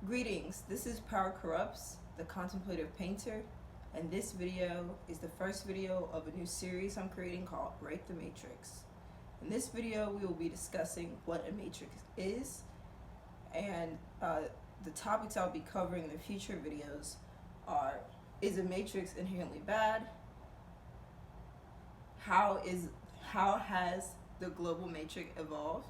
Greetings, this is Power Corrupts, the Contemplative Painter, and this video is the first video of a new series I'm creating called Break the Matrix. In this video, we will be discussing what a matrix is, and the topics I'll be covering in the future videos are: is a matrix inherently bad? How has the global matrix evolved?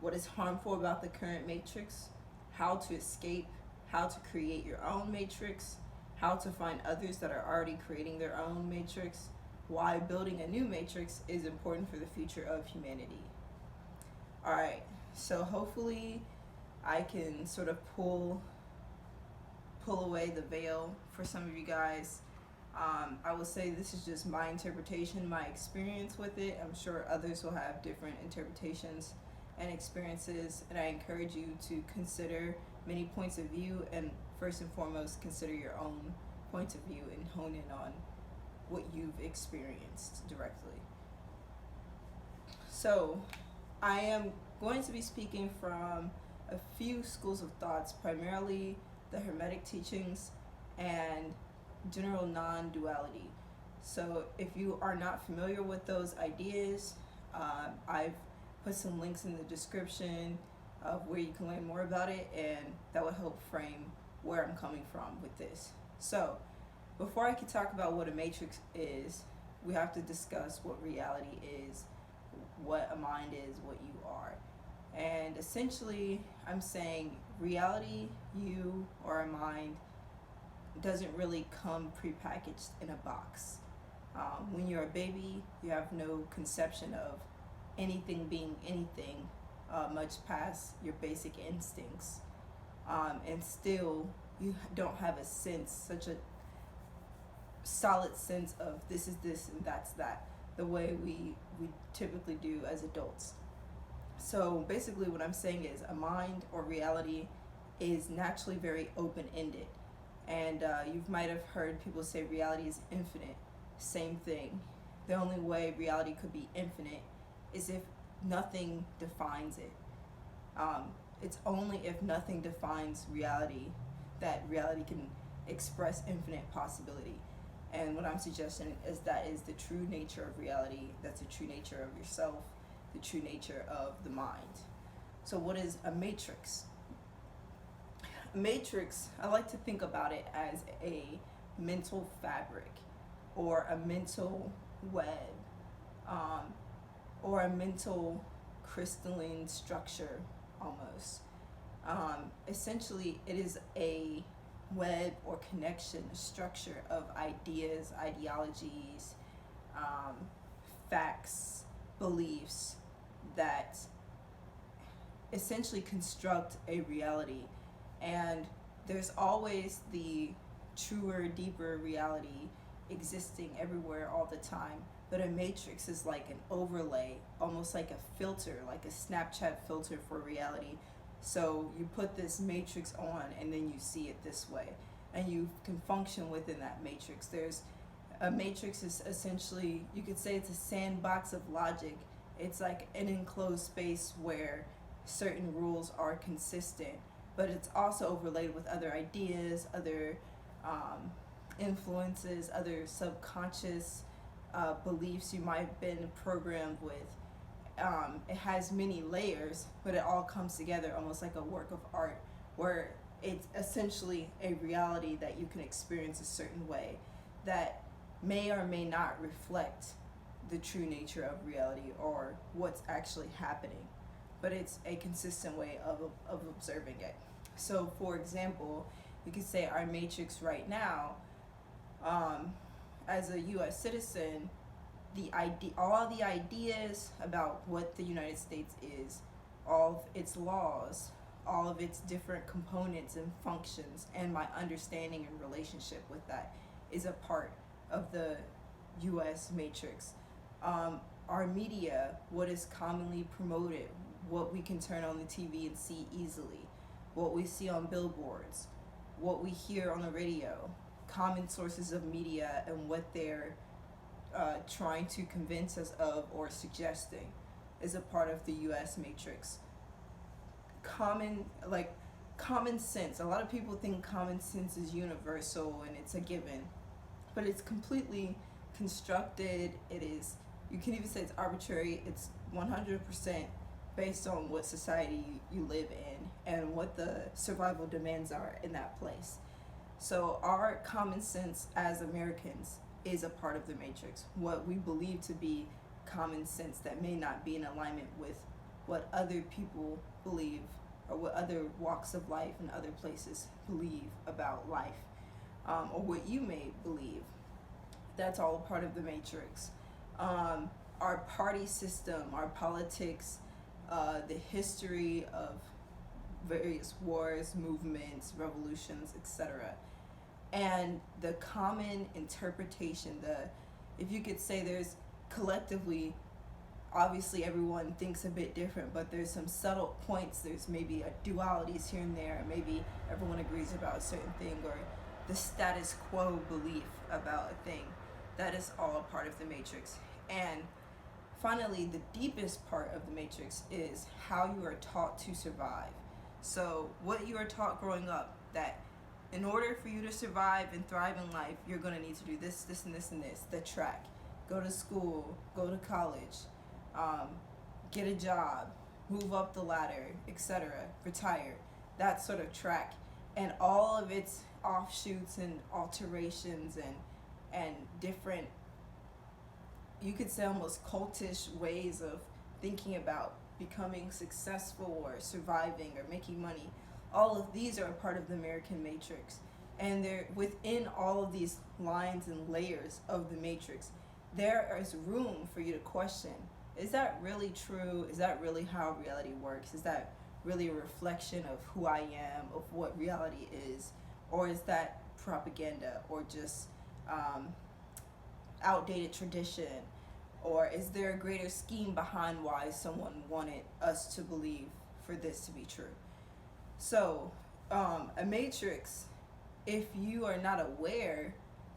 What is harmful about the current matrix? How to escape? How to create your own matrix? How to find others that are already creating their own matrix? Why building a new matrix is important for the future of humanity. Alright, so hopefully I can sort of pull away the veil for some of you guys. I will say this is just my interpretation, my experience with it. I'm sure others will have different interpretations and experiences, and I encourage you to consider many points of view, and first and foremost consider your own point of view and hone in on what you've experienced directly. So I am going to be speaking from a few schools of thoughts, primarily the Hermetic teachings and general non-duality. So if you are not familiar with those ideas, I've put some links in the description of where you can learn more about it, and that will help frame where I'm coming from with this. So before I can talk about what a matrix is, we have to discuss what reality is, what a mind is, what you are. And essentially I'm saying reality, you or a mind, doesn't really come prepackaged in a box. When you're a baby, you have no conception of anything being anything, much past your basic instincts, and still you don't have a sense, such a solid sense of this is this and that's that, the way we typically do as adults. So basically what I'm saying is a mind or reality is naturally very open-ended, and you might have heard people say reality is infinite. Same thing. The only way reality could be infinite is if nothing defines it. It's only if nothing defines reality that reality can express infinite possibility. And what I'm suggesting is that is the true nature of reality, that's the true nature of yourself, the true nature of the mind. So what is a matrix? A matrix, I like to think about it as a mental fabric or a mental web, or a mental crystalline structure almost. Essentially it is a web or connection, a structure of ideas, ideologies, facts, beliefs that essentially construct a reality. And there's always the truer, deeper reality existing everywhere all the time. But a matrix is like an overlay, almost like a filter, like a Snapchat filter for reality. So you put this matrix on and then you see it this way, and you can function within that matrix. There's a matrix is essentially, you could say it's a sandbox of logic. It's like an enclosed space where certain rules are consistent, but it's also overlaid with other ideas, other influences, other subconscious beliefs you might have been programmed with. It has many layers, but it all comes together almost like a work of art, where it's essentially a reality that you can experience a certain way that may or may not reflect the true nature of reality or what's actually happening, but it's a consistent way of observing it. So for example, you could say our matrix right now, as a US citizen, all the ideas about what the United States is, all of its laws, all of its different components and functions, and my understanding and relationship with that is a part of the US matrix. Our media, what is commonly promoted, what we can turn on the TV and see easily, what we see on billboards, what we hear on the radio, common sources of media and what they're trying to convince us of or suggesting is a part of the US matrix. common, like common sense. A lot of people think common sense is universal and it's a given, but it's completely constructed. It is, you can even say it's arbitrary. It's 100% based on what society you live in and what the survival demands are in that place. So our common sense as Americans is a part of the matrix. What we believe to be common sense that may not be in alignment with what other people believe or what other walks of life and other places believe about life, or what you may believe. That's all a part of the matrix. Our party system, our politics, the history of various wars, movements, revolutions, etc. And the common interpretation, if you could say there's collectively, obviously everyone thinks a bit different, but there's some subtle points. There's maybe a dualities here and there. Maybe everyone agrees about a certain thing, or the status quo belief about a thing. That is all a part of the matrix. And finally, the deepest part of the matrix is how you are taught to survive. So what you are taught growing up, that in order for you to survive and thrive in life, you're going to need to do this, this, and this, and this. The track. Go to school. Go to college. Get a job. Move up the ladder, etc. Retire. That sort of track. And all of its offshoots and alterations and different, you could say almost cultish ways of thinking about becoming successful or surviving or making money. All of these are a part of the American matrix. And they're within all of these lines and layers of the matrix, there is room for you to question, is that really true? Is that really how reality works? Is that really a reflection of who I am, of what reality is? Or is that propaganda, or just outdated tradition? Or is there a greater scheme behind why someone wanted us to believe for this to be true? So, a matrix, if you are not aware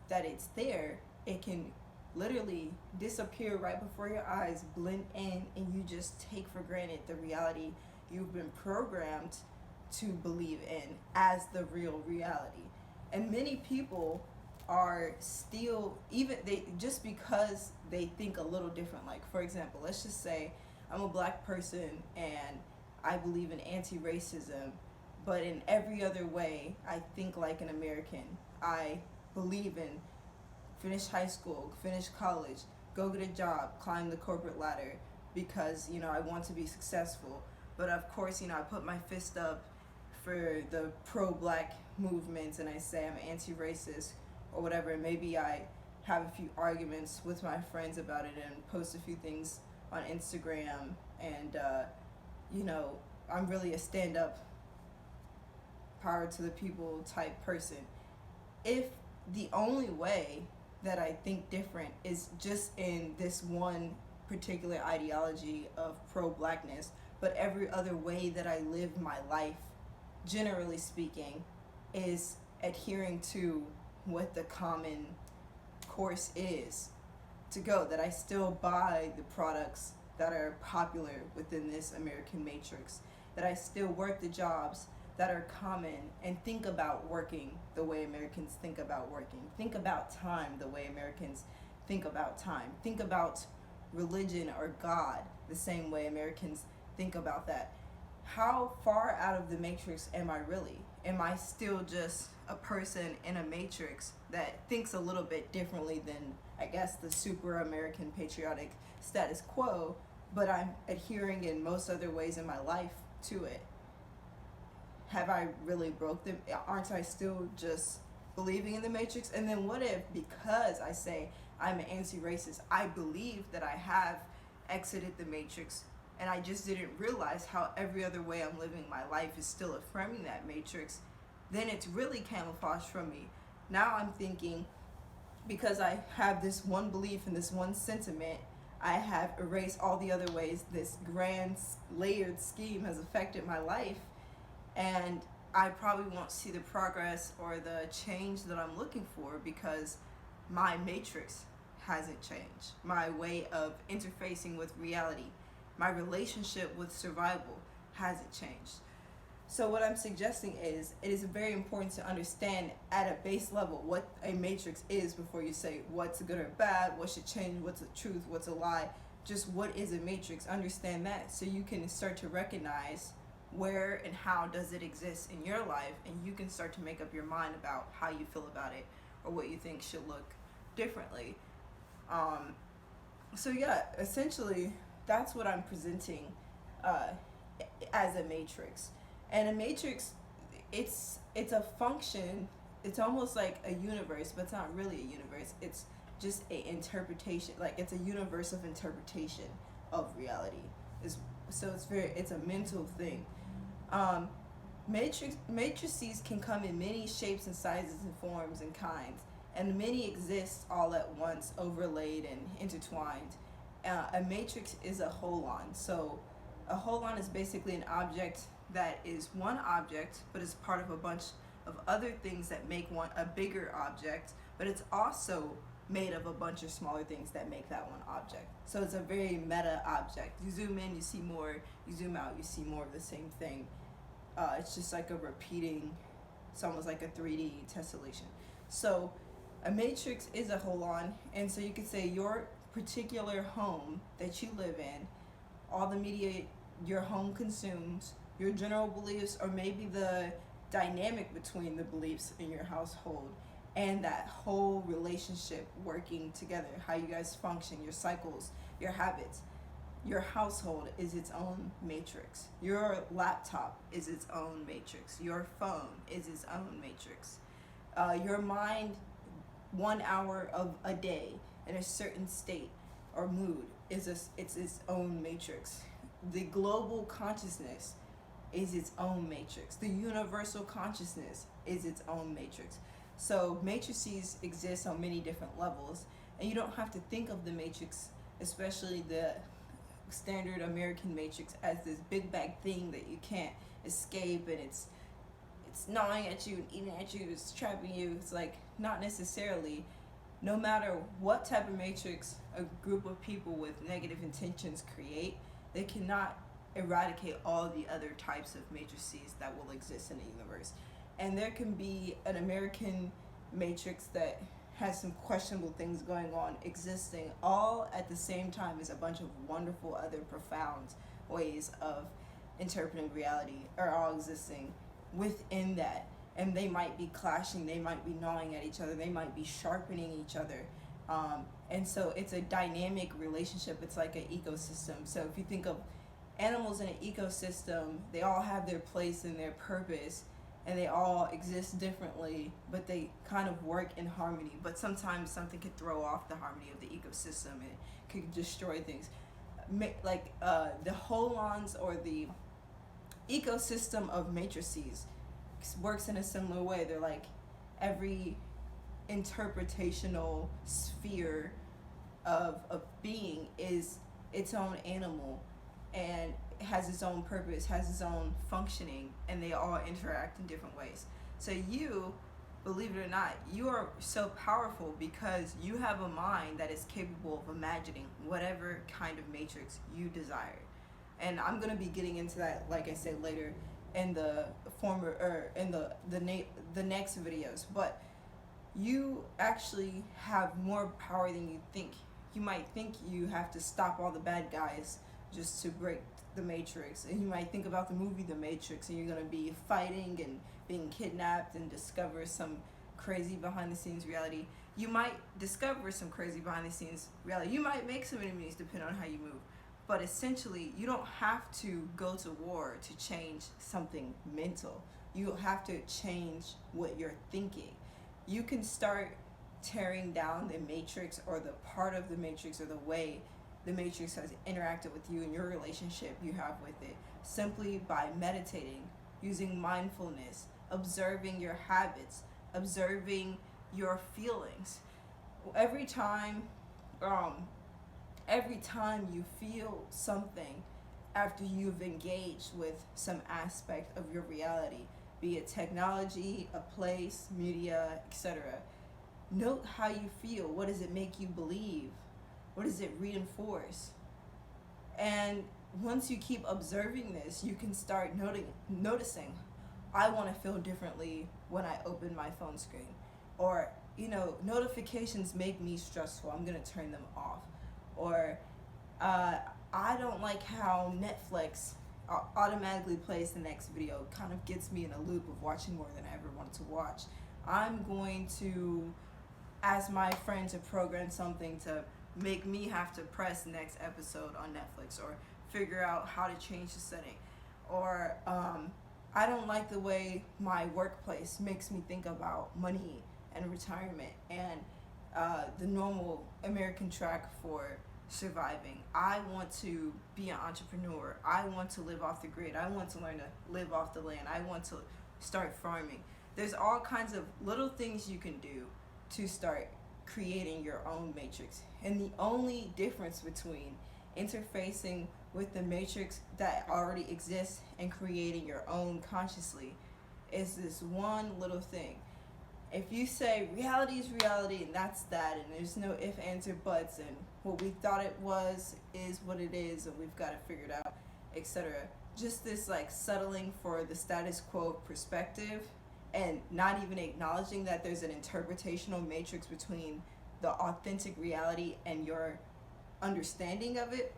that it's there, it can literally disappear right before your eyes, blend in, and you just take for granted the reality you've been programmed to believe in as the real reality. And many people are still, even they, just because they think a little different. Like, for example, let's just say I'm a black person and I believe in anti-racism, but in every other way I think like an American. I believe in finish high school, finish college, go get a job, climb the corporate ladder, because I want to be successful. But of course, I put my fist up for the pro-black movements and I say I'm anti-racist or whatever. And maybe I have a few arguments with my friends about it and post a few things on Instagram, and I'm really a stand-up, power to the people type person. If the only way that I think different is just in this one particular ideology of pro-blackness, but every other way that I live my life, generally speaking, is adhering to what the common course is to go, that I still buy the products that are popular within this American matrix, that I still work the jobs that are common and think about working the way Americans think about working, think about time the way Americans think about time, think about religion or God the same way Americans think about that. How far out of the matrix am I really? Am I still just a person in a matrix that thinks a little bit differently than, I guess, the super American patriotic status quo, but I'm adhering in most other ways in my life to it? Have I really broke them? Aren't I still just believing in the matrix? And then what if, because I say I'm an anti-racist, I believe that I have exited the matrix, and I just didn't realize how every other way I'm living my life is still affirming that matrix? Then it's really camouflaged from me. Now I'm thinking, because I have this one belief and this one sentiment, I have erased all the other ways this grand layered scheme has affected my life, and I probably won't see the progress or the change that I'm looking for because my matrix hasn't changed. My way of interfacing with reality, my relationship with survival hasn't changed. So what I'm suggesting is it is very important to understand at a base level what a matrix is before you say what's good or bad, what should change, what's a truth, what's a lie. Just what is a matrix? Understand that so you can start to recognize where and how does it exist in your life, and you can start to make up your mind about how you feel about it or what you think should look differently. So yeah, essentially that's what I'm presenting uh, as a matrix. And a matrix, it's a function. It's almost like a universe, but it's not really a universe. It's just a interpretation. Like it's a universe of interpretation of reality. Is so it's a mental thing. Um, matrices can come in many shapes and sizes and forms and kinds, and many exist all at once, overlaid and intertwined. A matrix is a holon. So a holon is basically an object that is one object, but is part of a bunch of other things that make one a bigger object, but it's also made of a bunch of smaller things that make that one object. So it's a very meta object. You zoom in, you see more. You zoom out, you see more of the same thing. It's just like a repeating, it's almost like a 3D tessellation. So a matrix is a holon, and so you could say your particular home that you live in, all the media your home consumes, your general beliefs, or maybe the dynamic between the beliefs in your household and that whole relationship working together, how you guys function, your cycles, your habits. Your household is its own matrix. Your laptop is its own matrix. Your phone is its own matrix. Your mind, 1 hour of a day in a certain state or mood it's its own matrix. The global consciousness is its own matrix. The universal consciousness is its own matrix. So matrices exist on many different levels, and you don't have to think of the matrix, especially the standard American matrix, as this big bag thing that you can't escape, and it's gnawing at you and eating at you, it's trapping you. It's like, not necessarily. No matter what type of matrix a group of people with negative intentions create, they cannot eradicate all the other types of matrices that will exist in the universe. And there can be an American matrix that has some questionable things going on existing all at the same time as a bunch of wonderful other profound ways of interpreting reality are all existing within that. And they might be clashing, they might be gnawing at each other, they might be sharpening each other. And so it's a dynamic relationship. It's like an ecosystem. So if you think of animals in an ecosystem, they all have their place and their purpose, and they all exist differently, but they kind of work in harmony. But sometimes something could throw off the harmony of the ecosystem and could destroy things. Like the holons, or the ecosystem of matrices, works in a similar way. They're like every interpretational sphere of being is its own animal, and has its own purpose, has its own functioning, and they all interact in different ways. So you, believe it or not, you are so powerful because you have a mind that is capable of imagining whatever kind of matrix you desire. And I'm going to be getting into that, like I said, later in the the next videos. But you actually have more power than you think. You might think you have to stop all the bad guys just to break the Matrix, and you might think about the movie The Matrix, and you're gonna be fighting and being kidnapped and discover some crazy behind the scenes reality. You might discover some crazy behind the scenes reality. You might make some enemies depending on how you move. But essentially, you don't have to go to war to change something mental. You have to change what you're thinking. You can start tearing down the Matrix, or the part of the Matrix, or the way the Matrix has interacted with you and your relationship you have with it, simply by meditating, using mindfulness, observing your habits, observing your feelings. Every time you feel something after you've engaged with some aspect of your reality, be it technology, a place, media, etc., note how you feel. What does it make you believe? What does it reinforce? And once you keep observing this, you can start noticing, I want to feel differently when I open my phone screen. Or, notifications make me stressful. I'm going to turn them off. Or, I don't like how Netflix automatically plays the next video. Kind of gets me in a loop of watching more than I ever wanted to watch. I'm going to ask my friend to program something to make me have to press next episode on Netflix, or figure out how to change the setting. Or I don't like the way my workplace makes me think about money and retirement and the normal American track for surviving. I want to be an entrepreneur. I want to live off the grid. I want to learn to live off the land. I want to start farming. There's all kinds of little things you can do to start creating your own matrix. And the only difference between interfacing with the matrix that already exists and creating your own consciously is this one little thing. If you say reality is reality and that's that, and there's no if, ands, or buts, and what we thought it was is what it is, and we've got to figure it out, etc. Just this like settling for the status quo perspective, and not even acknowledging that there's an interpretational matrix between the authentic reality and your understanding of it,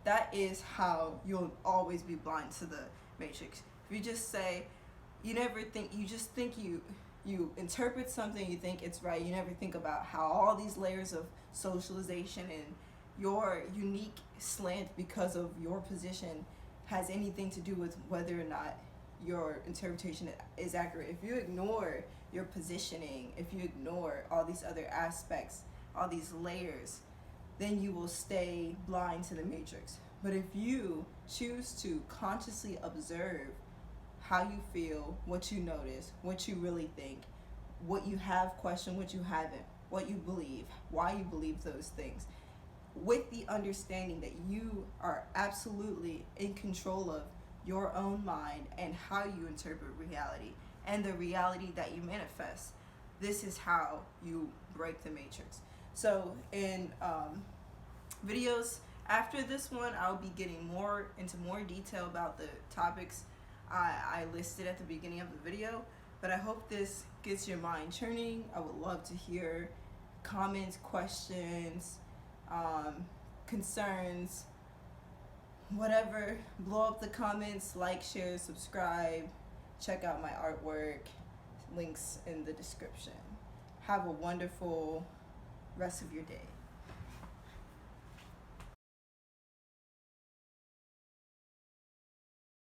that is how you'll always be blind to the matrix. If you just say, you just think you interpret something, you think it's right, you never think about how all these layers of socialization and your unique slant because of your position has anything to do with whether or not your interpretation is accurate. If you ignore your positioning, if you ignore all these other aspects, all these layers, then you will stay blind to the matrix. But if you choose to consciously observe how you feel, what you notice, what you really think, what you have questioned, what you haven't, what you believe, why you believe those things, with the understanding that you are absolutely in control of your own mind and how you interpret reality and the reality that you manifest, this is how you break the matrix. So in videos after this one, I'll be getting into more detail about the topics I listed at the beginning of the video, but I hope this gets your mind churning. I would love to hear comments, questions, concerns, whatever. Blow up the comments, like, share, subscribe, check out my artwork, links in the description. Have a wonderful rest of your day.